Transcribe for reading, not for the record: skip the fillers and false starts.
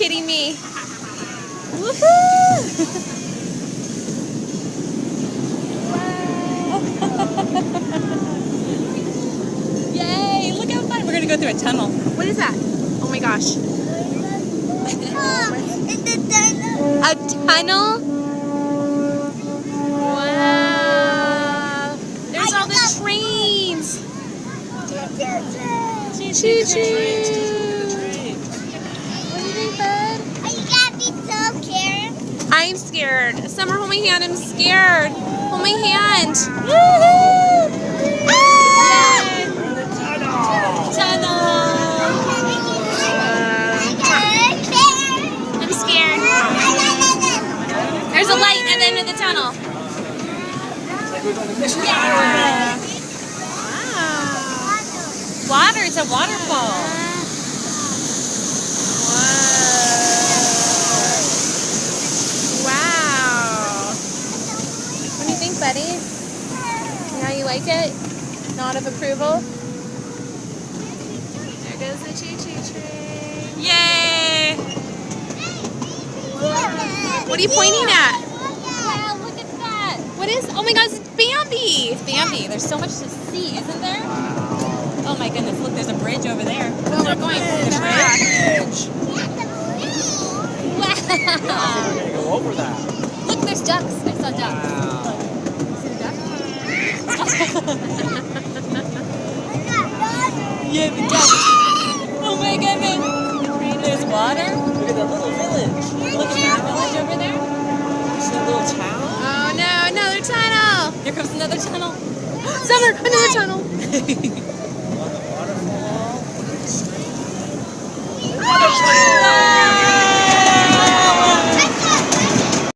kidding me? Woohoo! Yay! Look how fun! We're gonna go through a tunnel. What is that? Oh my gosh! A tunnel? Wow! There's all the trains. Choo-choo! What do you think, bud? Are you gonna be so scared? I'm scared. Summer, hold my hand. I'm scared. Hold my hand. Woohoo! Yay! Tunnel. I'm scared. There's a light at the end of the tunnel. Yeah. Wow. Water. It's a waterfall. Buddy? Now you like it? Nod of approval? There goes the choo-choo train. Yay! What are you pointing at? Wow, look at that. What is? Oh my gosh, it's Bambi. It's Bambi. There's so much to see, isn't there? Oh my goodness, look, there's a bridge over there. Oh, we're going over the bridge. Wow. Yeah, we're going to go over that. Look, there's ducks. I saw ducks. Wow. Yeah, the ducks. Oh my goodness. There's water. Look at that little village. Look at that village over there. See that little town? Oh no, another tunnel. Here comes another tunnel. Summer, another tunnel.